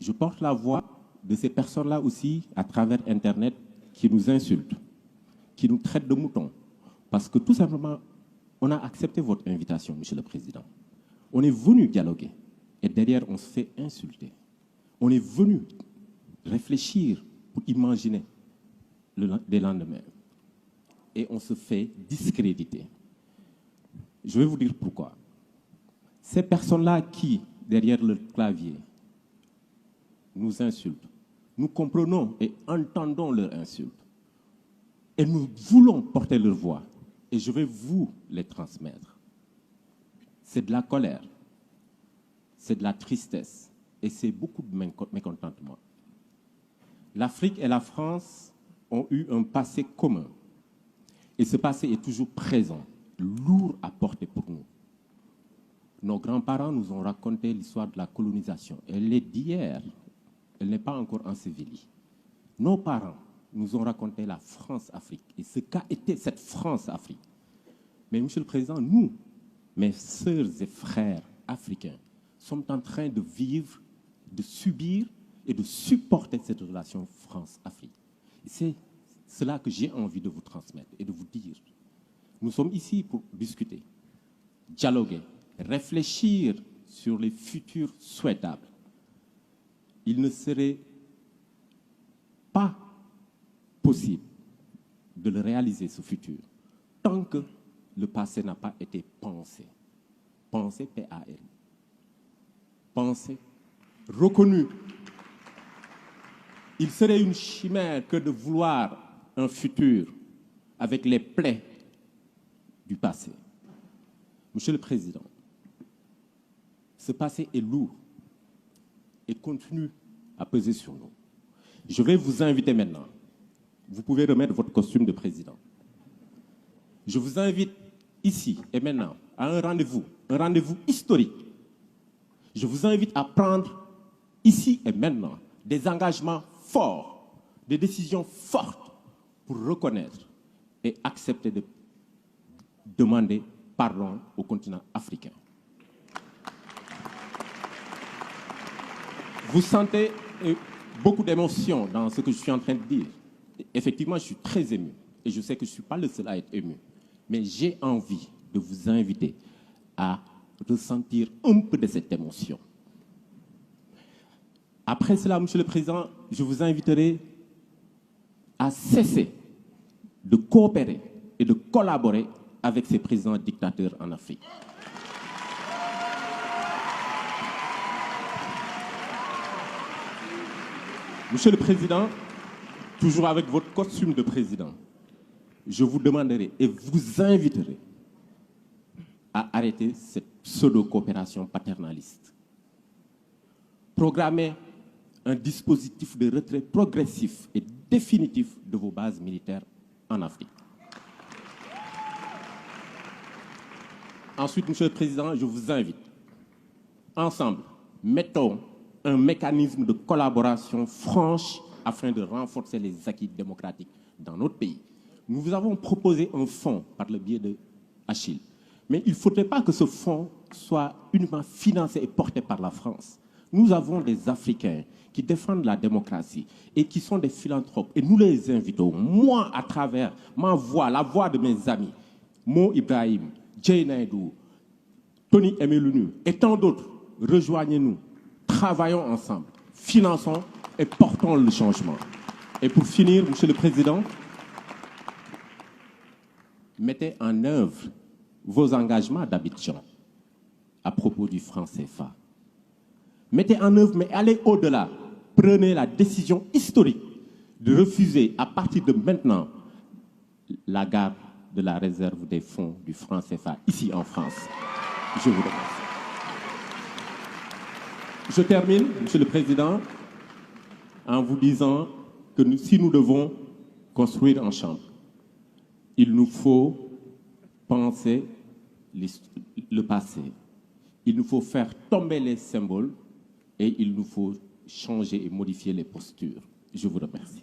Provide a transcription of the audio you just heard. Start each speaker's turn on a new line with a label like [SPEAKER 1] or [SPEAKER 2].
[SPEAKER 1] Je porte la voix de ces personnes-là aussi à travers Internet qui nous insultent, qui nous traitent de moutons. Parce que tout simplement, on a accepté votre invitation, Monsieur le Président. On est venu dialoguer et derrière, on se fait insulter. On est venu réfléchir pour imaginer des lendemains. Et on se fait discréditer. Je vais vous dire pourquoi. Ces personnes-là qui, derrière le clavier, nous insultent, nous comprenons et entendons leurs insultes. Et nous voulons porter leur voix. Et je vais vous les transmettre. C'est de la colère, c'est de la tristesse et c'est beaucoup de mécontentement. L'Afrique et la France ont eu un passé commun. Et ce passé est toujours présent, lourd à porter pour nous. Nos grands-parents nous ont raconté l'histoire de la colonisation. Elle est d'hier, elle n'est pas encore ensevelie. Nos parents nous ont raconté la France-Afrique et ce qu'a été cette France-Afrique. Mais, Monsieur le Président, nous, mes sœurs et frères africains, sommes en train de vivre, de subir et de supporter cette relation France-Afrique. C'est cela que j'ai envie de vous transmettre et de vous dire. Nous sommes ici pour discuter, dialoguer, réfléchir sur les futurs souhaitables. Il ne serait pas possible de le réaliser, ce futur, tant que le passé n'a pas été pensé. Pensé, P-A-L. Pensé, reconnu. Il serait une chimère que de vouloir un futur avec les plaies du passé. Monsieur le Président, ce passé est lourd et continue à peser sur nous. Je vais vous inviter maintenant. Vous pouvez remettre votre costume de président. Je vous invite ici et maintenant à un rendez-vous historique. Je vous invite à prendre ici et maintenant des engagements forts, des décisions fortes pour reconnaître et accepter de demander pardon au continent africain. Vous sentez beaucoup d'émotion dans ce que je suis en train de dire. Effectivement, je suis très ému et je sais que je ne suis pas le seul à être ému. Mais j'ai envie de vous inviter à ressentir un peu de cette émotion. Après cela, Monsieur le Président, je vous inviterai à cesser de coopérer et de collaborer avec ces présidents dictateurs en Afrique. Monsieur le Président, toujours avec votre costume de président, je vous demanderai et vous inviterai à arrêter cette pseudo-coopération paternaliste. Programmez un dispositif de retrait progressif et définitif de vos bases militaires en Afrique. Ensuite, Monsieur le Président, je vous invite, ensemble, mettons un mécanisme de collaboration franche afin de renforcer les acquis démocratiques dans notre pays. Nous vous avons proposé un fonds par le biais de Achille. Mais il ne faudrait pas que ce fonds soit uniquement financé et porté par la France. Nous avons des Africains qui défendent la démocratie et qui sont des philanthropes. Et nous les invitons, moi, à travers ma voix, la voix de mes amis, Mo Ibrahim, Jay Naidou, Tony Emelunu et tant d'autres, rejoignez-nous, travaillons ensemble, finançons et portons le changement. Et pour finir, Monsieur le Président, mettez en œuvre vos engagements d'Abidjan à propos du franc CFA. Mettez en œuvre, mais allez au-delà. Prenez la décision historique de refuser à partir de maintenant la garde de la réserve des fonds du franc CFA ici en France. Je vous remercie. Je termine, Monsieur le Président, en vous disant que si nous devons construire ensemble, il nous faut penser le passé. Il nous faut faire tomber les symboles et il nous faut changer et modifier les postures. Je vous remercie.